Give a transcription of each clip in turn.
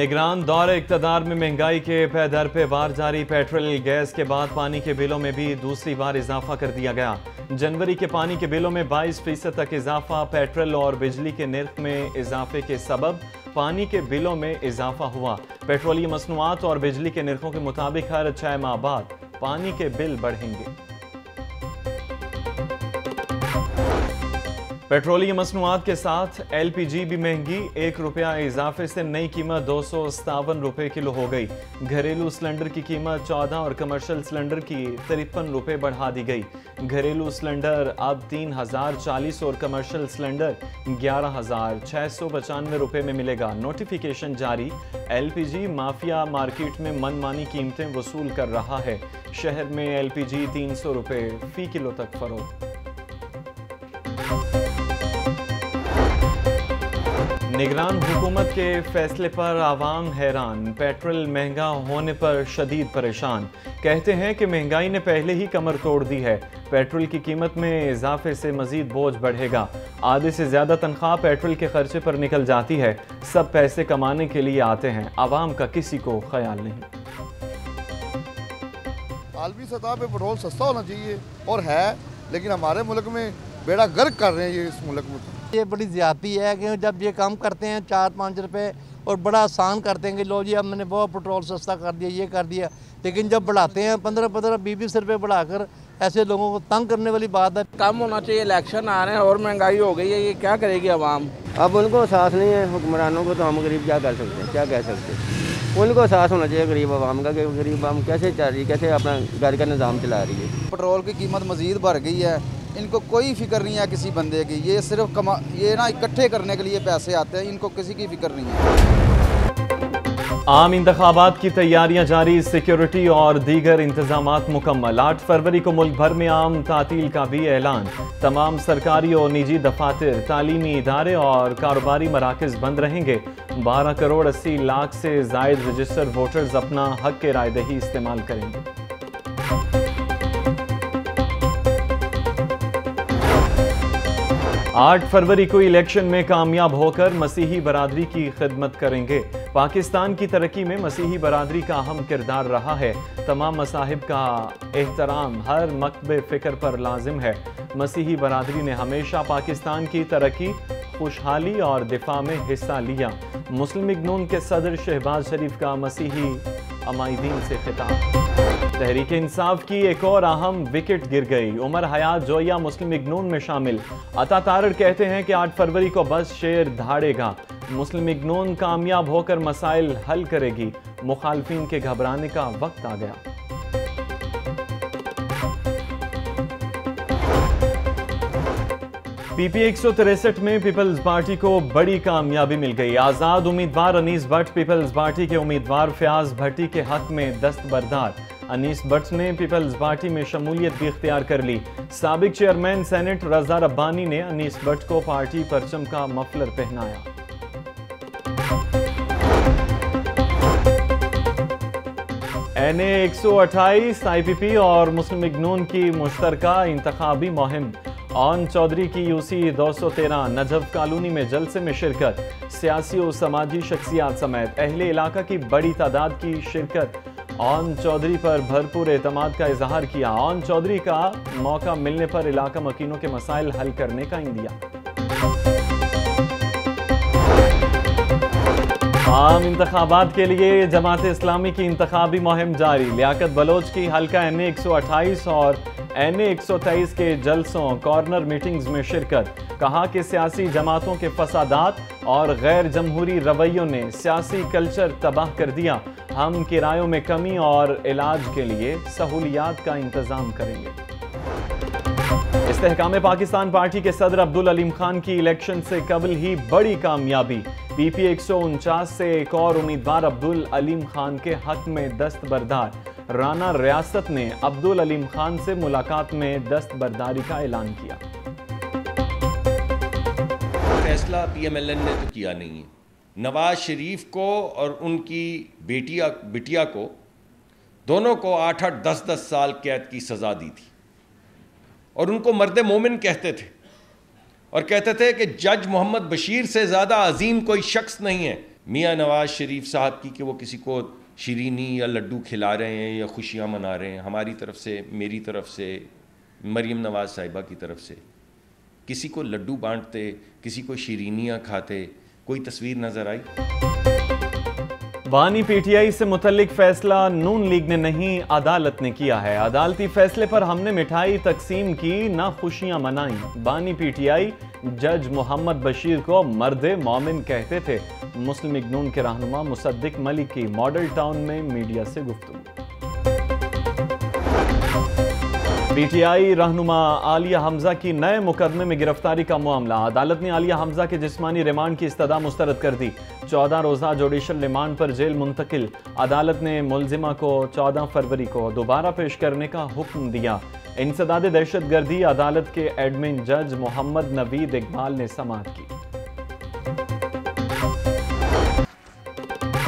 निगरान दौरे इक़्तिदार में महंगाई के पे दर पे वार जारी। पेट्रोल गैस के बाद पानी के बिलों में भी दूसरी बार इजाफा कर दिया गया। जनवरी के पानी के बिलों में 22% तक इजाफा। पेट्रोल और बिजली के निर्ख में इजाफे के सबब पानी के बिलों में इजाफा हुआ। पेट्रोलियम मसनूआत और बिजली के निर्खों के मुताबिक हर 6 माह बाद पानी के बिल बढ़ेंगे। पेट्रोलियम मसनूआत के साथ LPG भी महंगी। 1 रुपया इजाफे से नई कीमत 257 रुपये किलो हो गई। घरेलू सिलेंडर की कीमत 14 और कमर्शियल सिलेंडर की 53 रुपये बढ़ा दी गई। घरेलू सिलेंडर अब 3040 और कमर्शियल सिलेंडर 11695 रुपये में मिलेगा। नोटिफिकेशन जारी। LPG माफिया मार्केट में मनमानी कीमतें वसूल कर रहा है। शहर में LPG 300 रुपये फी किलो तक फरोख्त। निगरान हुकूमत के फैसले पर आवाम हैरान। पेट्रोल महंगा होने पर शदीद परेशान। कहते हैं कि महंगाई ने पहले ही कमर तोड़ दी है। पेट्रोल की कीमत में इजाफे से मजीद बोझ बढ़ेगा। आधे से ज्यादा तनख्वाह पेट्रोल के खर्चे पर निकल जाती है। सब पैसे कमाने के लिए आते हैं, आवाम का किसी को ख्याल नहीं। आलमी सतह पे पेट्रोल सस्ता होना चाहिए और है, लेकिन हमारे मुल्क में बेड़ा गर्क कर रहे हैं ये इस मुल्क में। ये बड़ी ज़्यादती है कि जब ये काम करते हैं 4-5 रुपए और बड़ा आसान करते हैं कि लो जी अब मैंने बहुत पेट्रोल सस्ता कर दिया, ये कर दिया, लेकिन जब बढ़ाते हैं 15-15, 20-20 रुपये बढ़ाकर ऐसे लोगों को तंग करने वाली बात है। कम होना चाहिए, इलेक्शन आ रहे हैं और महंगाई हो गई है, ये क्या करेगी आवाम। अब उनको एहसास नहीं है हुक्मरानों को, तो हम गरीब क्या कर सकते हैं, क्या कह सकते हैं। उनको एहसास होना चाहिए गरीब आवाम का कि गरीब आवाम कैसे चल रही है, कैसे अपना घर का निज़ाम चला रही है। पेट्रोल की कीमत मज़ीद बढ़ गई है, इनको कोई फिक्र नहीं है किसी बंदे की। ये सिर्फ ये ना इकट्ठे करने के लिए पैसे आते हैं, इनको किसी की फिक्र नहीं है। आम इंतखाबात की तैयारियां जारी। सिक्योरिटी और दीगर इंतजामात मुकम्मल। 8 फरवरी को मुल्क भर में आम तातील का भी ऐलान। तमाम सरकारी और निजी दफातर, तालीमी इदारे और कारोबारी मराकज़ बंद रहेंगे। 12 करोड़ 80 लाख से जायद रजिस्टर्ड वोटर्स अपना हक के रायदही इस्तेमाल करेंगे। 8 फरवरी को इलेक्शन में कामयाब होकर मसीही बरादरी की खिदमत करेंगे। पाकिस्तान की तरक्की में मसीही बरादरी का अहम किरदार रहा है। तमाम मसाहिब का एहतराम हर मकतबे फ़िक्र पर लाजिम है। मसीही बरादरी ने हमेशा पाकिस्तान की तरक्की, खुशहाली और दिफा में हिस्सा लिया। मुस्लिम लीग नून के सदर शहबाज शरीफ का मसीही अमायदीन से खिताब। तहरीक इंसाफ की एक और अहम विकेट गिर गई। उमर हयात जोया मुस्लिम लीग नून में शामिल। अता तारड़ कहते हैं कि 8 फरवरी को बस शेर धाड़ेगा। मुस्लिम लीग नून कामयाब होकर मसाइल हल करेगी। मुखालफिन के घबराने का वक्त आ गया। PP 163 में पीपल्स पार्टी को बड़ी कामयाबी मिल गई। आजाद उम्मीदवार अनीस भट्ट पीपल्स पार्टी के उम्मीदवार फयाज भट्टी के हक में दस्तबरदार। अनीस भट्ट ने पीपल्स पार्टी में शमूलियत भी इख्तियार कर ली। साबिक चेयरमैन सेनेट रजा रब्बानी ने अनीस भट्ट को पार्टी परचम का मफलर पहनाया। NA 128 IPP और मुस्लिम लीग नून की मुश्तरका इंतखाबी मुहिम। ऑन चौधरी की UC 213 नजफ कॉलोनी में जलसे में शिरकत। सियासी और समाजी शख्सियात समेत अहले इलाका की बड़ी तादाद की शिरकत। ऑन चौधरी पर भरपूर एतमाद का इजहार किया। ऑन चौधरी का मौका मिलने पर इलाका मकीनों के मसाइल हल करने का इंदिया। आम इंतखाबात के लिए जमात इस्लामी की इंतखाबी मुहिम जारी। लियाकत बलोच की हल्का NA 128 और NA 123 के जलसों कॉर्नर मीटिंग्स में शिरकत। कहा कि सियासी जमातों के फसादात और गैर जमहूरी रवैयों ने सियासी कल्चर तबाह कर दिया। हम किरायों में कमी और इलाज के लिए सहूलियात का इंतजाम करेंगे। इस्तेहकाम पाकिस्तान पार्टी के सदर अब्दुल अलीम खान की इलेक्शन से कबल ही बड़ी कामयाबी। PP 149 से एक और उम्मीदवार अब्दुल अलीम खान के हक में दस्तबरदार। राना रियासत ने अब्दुल अलीम खान से मुलाकात में दस्तबरदारी का ऐलान किया। फैसला PMLN ने तो किया नहीं है। नवाज शरीफ को और उनकी बिटिया को दोनों को 8-8, 10-10 साल कैद की सज़ा दी थी और उनको मर्द मोमिन कहते थे और कहते थे कि जज मोहम्मद बशीर से ज़्यादा अजीम कोई शख्स नहीं है मियाँ नवाज़ शरीफ साहब की कि वो किसी को शीरीनी या लड्डू खिला रहे हैं या खुशियाँ मना रहे हैं, हमारी तरफ से, मेरी तरफ से, मरीम नवाज़ साहिबा की तरफ से किसी को लड्डू बांटते, किसी को शीरीनियाँ खाते कोई तस्वीर नज़र आई? बानी पीटीआई से मुतल्लिक फैसला नून लीग ने नहीं, अदालत ने किया है। अदालती फैसले पर हमने मिठाई तकसीम की, ना खुशियां मनाई। बानी पीटीआई जज मोहम्मद बशीर को मर्दे मोमिन कहते थे। मुस्लिम लीग नून के रहनुमा मुसद्दिक मलिक की मॉडल टाउन में मीडिया से गुफ्तगू। पीटीआई रहनुमा आलिया हमजा की नए मुकदमे में गिरफ्तारी का मामला। अदालत ने आलिया हमजा के जिस्मानी रिमांड की इस्तदा मुस्तरद कर दी। 14 रोजा जुडिशल रिमांड पर जेल मुंतकिल। अदालत ने मुलजिमा को 14 फरवरी को दोबारा पेश करने का हुक्म दिया। इंसदाद दहशतगर्दी अदालत के एडमिन जज मोहम्मद नवीद इकबाल ने समाअत की।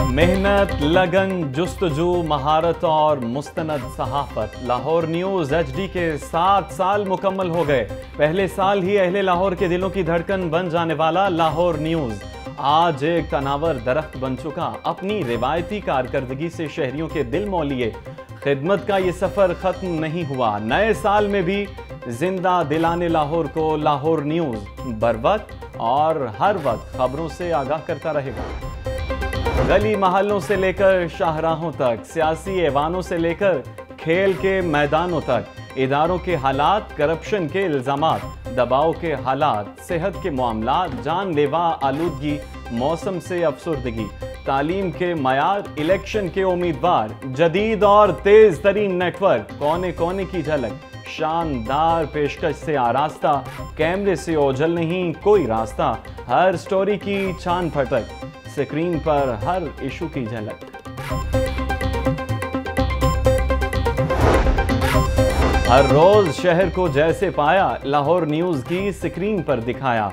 मेहनत, लगन, जुस्तजू, महारत और मुस्तनद सहाफत। लाहौर न्यूज़ HD के 7 साल मुकम्मल हो गए। पहले साल ही अहले लाहौर के दिलों की धड़कन बन जाने वाला लाहौर न्यूज़ आज एक तनावर दरख्त बन चुका। अपनी रिवायती कारकर्दगी से शहरियों के दिल मोह लिए खिदमत का ये सफ़र ख़त्म नहीं हुआ। नए साल में भी जिंदा दिलाने लाहौर को लाहौर न्यूज़ बर वक्त और हर वक्त खबरों से आगाह करता रहेगा। गली महलों से लेकर शाहराहों तक, सियासी ऐवानों से लेकर खेल के मैदानों तक, इदारों के हालात, करप्शन के इल्जामात, दबाव के हालात, सेहत के मामलात, जानलेवा आलूदगी, मौसम से अफसुर्दगी, तालीम के मयार, इलेक्शन के उम्मीदवार, जदीद और तेज तरीन नेटवर्क, कोने कोने की झलक, शानदार पेशकश से आरास्ता, कैमरे से ओझल नहीं कोई रास्ता, हर स्टोरी की छान फटक, स्क्रीन पर हर इशू की झलक। हर रोज शहर को जैसे पाया, लाहौर न्यूज़ की स्क्रीन पर दिखाया।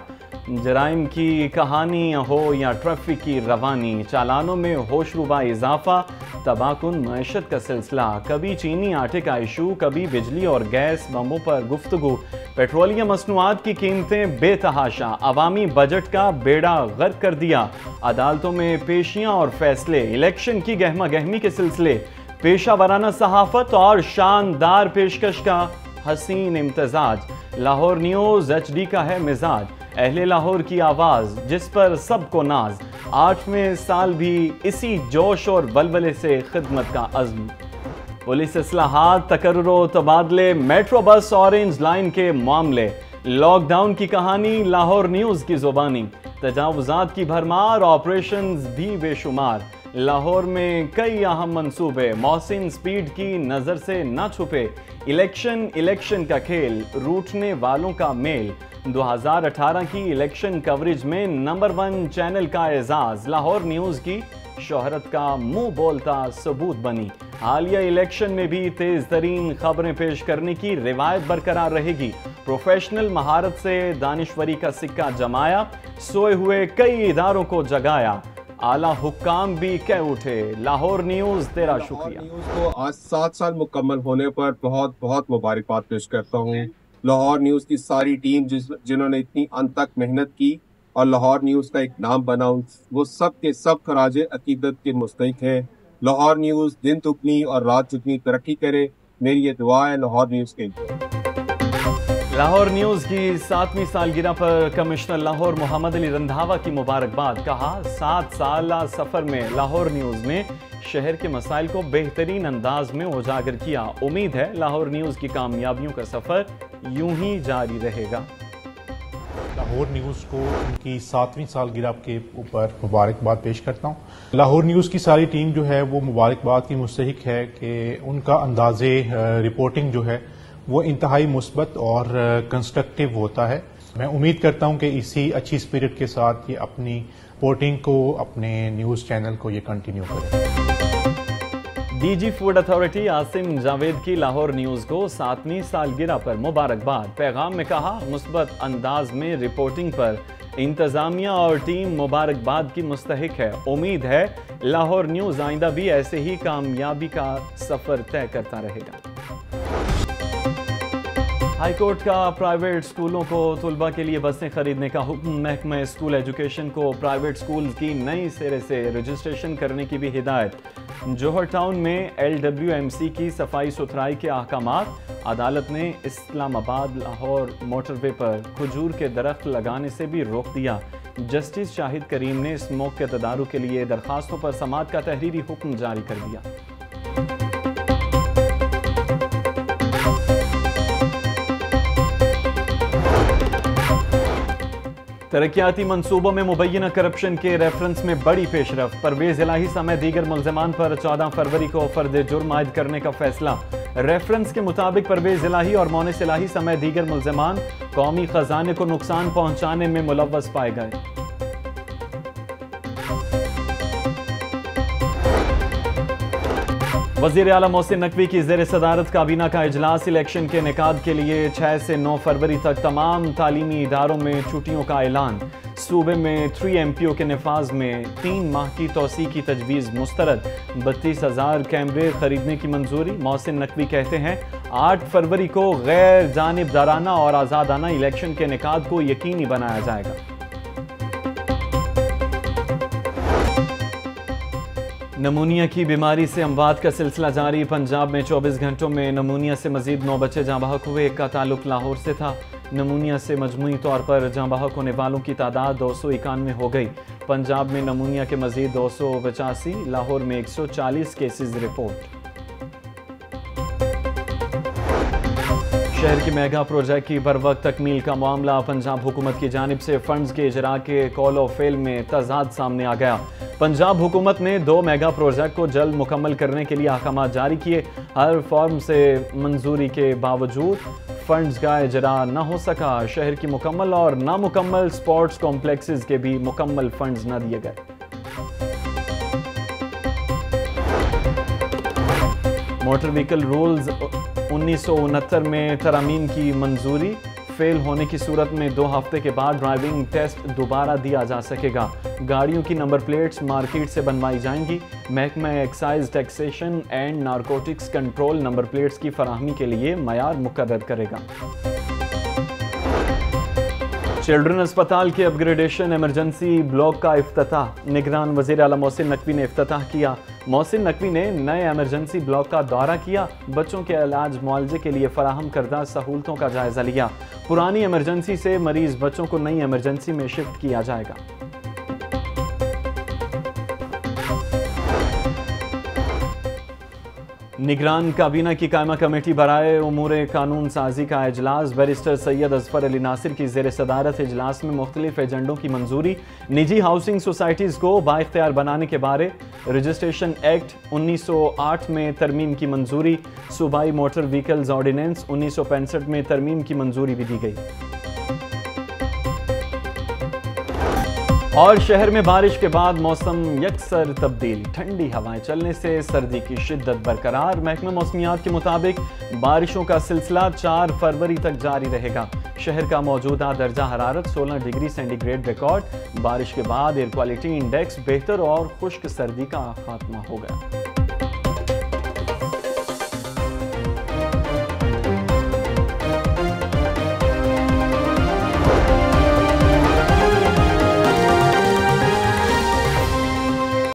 जराइम की कहानी हो या ट्रैफिक की रवानी, चालानों में होशरुबा इजाफा, तबाहकुन मैशत का सिलसिला, कभी चीनी आटे का इशू, कभी बिजली और गैस बमों पर गुफ्तगू, पेट्रोलियम मसनूआत की कीमतें बेतहाशा, अवामी बजट का बेड़ा गर्क कर दिया, अदालतों में पेशियां और फैसले, इलेक्शन की गहमा गहमी के सिलसिले, पेशा वराना सहाफत और शानदार पेशकश का हसीन इम्तजाज। लाहौर न्यूज़ HD का है मिजाज, अहले लाहौर की आवाज़ जिस पर सबको नाज। 8वें साल भी इसी जोश और बलबले से खिदमत का अज़्म। पुलिस इस्लाहात, तकर्रुर तबादले, मेट्रो बस ऑरेंज लाइन के मामले, लॉकडाउन की कहानी लाहौर न्यूज़ की ज़ुबानी, तजावुज़ात की भरमार, ऑपरेशंस भी बेशुमार। लाहौर में कई अहम मंसूबे, मोहसिन स्पीड की नज़र से ना छुपे, इलेक्शन का खेल, रूठने वालों का मेल। 2018 की इलेक्शन कवरेज में नंबर 1 चैनल का एजाज, लाहौर न्यूज़ की शोहरत का मुंह बोलता सबूत बनी। हालिया इलेक्शन में भी तेज तरीन खबरें पेश करने की रिवायत बरकरार रहेगी। प्रोफेशनल महारत से दानिश्वरी का सिक्का जमाया, सोए हुए कई इदारों को जगाया, आला हुक्काम भी कह उठे, लाहौर न्यूज़ तेरा शुक्रिया। न्यूज़ को आज 7 साल मुकम्मल होने पर बहुत बहुत मुबारकबाद पेश करता हूँ। लाहौर न्यूज़ की सारी टीम जिन्होंने इतनी अंत तक मेहनत की और लाहौर न्यूज़ का एक नाम बना, वो सब के सब खराजे अकीदत के मुस्तहिक हैं। लाहौर न्यूज़ दिन दुगनी और रात दुगनी तरक्की करे, मेरी ये दुआ है लाहौर न्यूज़ के लिए। लाहौर न्यूज़ की 7वीं सालगिरह पर कमिश्नर लाहौर मोहम्मद अली रंधावा की मुबारकबाद। कहा 7 साल सफ़र में लाहौर न्यूज़ ने शहर के मसाइल को बेहतरीन अंदाज में उजागर किया। उम्मीद है लाहौर न्यूज़ की कामयाबियों का सफ़र यूं ही जारी रहेगा। लाहौर न्यूज़ को उनकी 7वीं सालगिरह के ऊपर मुबारकबाद पेश करता हूँ। लाहौर न्यूज़ की सारी टीम जो है वो मुबारकबाद की मुस्तहिक है कि उनका अंदाज़े रिपोर्टिंग जो है वो इंतहाई मुस्बत और कंस्ट्रक्टिव होता है। मैं उम्मीद करता हूं कि इसी अच्छी स्पिरिट के साथ ये अपनी रिपोर्टिंग को, अपने न्यूज़ चैनल को ये कंटिन्यू करें। DG food authority Asim Javed की लाहौर न्यूज़ को 7वीं सालगिरह पर मुबारकबाद। पैगाम में कहा मुस्बत अंदाज में रिपोर्टिंग पर इंतजामिया और टीम मुबारकबाद की मुस्तहिक है। उम्मीद है लाहौर न्यूज़ आइंदा भी ऐसे ही कामयाबी का सफ़र तय करता रहेगा। हाईकोर्ट का प्राइवेट स्कूलों को तलबा के लिए बसें खरीदने का हुक्म। महकमा स्कूल एजुकेशन को प्राइवेट स्कूल की नई सिरे से रजिस्ट्रेशन करने की भी हिदायत। जौहर टाउन में LWMC की सफाई सुथराई के अहकामात। अदालत ने इस्लामाबाद लाहौर मोटरवे पर खजूर के दरख्त लगाने से भी रोक दिया। जस्टिस शाहिद करीम ने स्मोक के तदारुक के लिए दरखास्तों पर समाअत का तहरीरी हुक्म जारी कर दिया। तरक्याती मंसूबों में मुबैना करप्शन के रेफरेंस में बड़ी पेशरफ। परवेज इलाही समेत दीगर मुल्ज़िमान पर 14 फरवरी को फर्द जुर्म आयद करने का फैसला। रेफरेंस के मुताबिक परवेज इलाही और मोनिस इलाही समेत दीगर मुल्ज़िमान कौमी खजाने को नुकसान पहुंचाने में मुलव्वस पाए गए। वज़ीर आला मोहसिन नकवी की ज़ेर सदारत काबीना का इजलास। इलेक्शन के इनेकाद के लिए 6 से 9 फरवरी तक तमाम तालीमी इदारों में छुट्टियों का ऐलान। सूबे में 3 MPO के नफाज में 3 माह की तोसी की तजवीज़ मुस्तरद। 32,000 कैमरे खरीदने की मंजूरी। मोहसिन नकवी कहते हैं 8 फरवरी को गैर जानिबदाराना और आज़ादाना इलेक्शन के इनेकाद को यकीनी बनाया जाएगा। नमूनिया की बीमारी से अमवात का सिलसिला जारी। पंजाब में 24 घंटों में नमूनिया से मजीद 9 बच्चे जाँ बहक हुए। एक का ताल्लुक लाहौर से था। नमूनिया से मजमूई तौर पर जाँ बहक होने वालों की तादाद 291 हो गई। पंजाब में नमूनिया के मजीद 285, लाहौर में 140 केसेस रिपोर्ट। शहर की मेगा प्रोजेक्ट की बर वक्त तकमील का मामला। पंजाब हुकूमत की जानिब से फंड्स के इजरा के कॉल ऑफ फेल में तजाद सामने आ गया। पंजाब हुकूमत ने 2 मेगा प्रोजेक्ट को जल्द मुकम्मल करने के लिए अहकाम जारी किए। हर फॉर्म से मंजूरी के बावजूद फंड्स का इजरा न हो सका। शहर की मुकम्मल और नामुकम्मल स्पोर्ट्स कॉम्प्लेक्सेस के भी मुकम्मल फंड्स न दिए गए। मोटर व्हीकल रूल्स 1969 में तरमीम की मंजूरी। फेल होने की सूरत में 2 हफ्ते के बाद ड्राइविंग टेस्ट दोबारा दिया जा सकेगा। गाड़ियों की नंबर प्लेट्स मार्केट से बनवाई जाएंगी। महकमा excise taxation and narcotics control number plates की फराहमी के लिए मयार मुकर्रर करेगा। चिल्ड्रन अस्पताल के अपग्रेडेशन इमरजेंसी ब्लॉक का इफ्तिताह। निगरान वज़ीर आला मोहसिन नकवी ने इफ्तिताह किया। मोहसिन नकवी ने नए इमरजेंसी ब्लॉक का दौरा किया। बच्चों के इलाज मुआवजे के लिए फराहम करदा सहूलतों का जायजा लिया। पुरानी इमरजेंसी से मरीज बच्चों को नई इमरजेंसी में शिफ्ट किया जाएगा। निगरान काबीना की कायमा कमेटी बराए उमूर कानून साजी का इजलास। बैरिस्टर सैयद अजफर अली नासिर की ज़ेर सदारत इजलास में मुख्तलिफ एजेंडों की मंजूरी। निजी हाउसिंग सोसाइटीज़ को बाइख्तियार बनाने के बारे रजिस्ट्रेशन एक्ट 1908 में तरमीम की मंजूरी। सूबाई मोटर व्हीकल्स ऑर्डिनेंस 1965 में तरमीम की मंजूरी भी दी गई। और शहर में बारिश के बाद मौसम यकसर तब्दील। ठंडी हवाएं चलने से सर्दी की शिद्दत बरकरार। महकमा मौसमियात के मुताबिक बारिशों का सिलसिला 4 फरवरी तक जारी रहेगा। शहर का मौजूदा दर्जा हरारत 16 डिग्री सेंटीग्रेड रिकॉर्ड। बारिश के बाद एयर क्वालिटी इंडेक्स बेहतर और खुश्क सर्दी का खात्मा हो गया।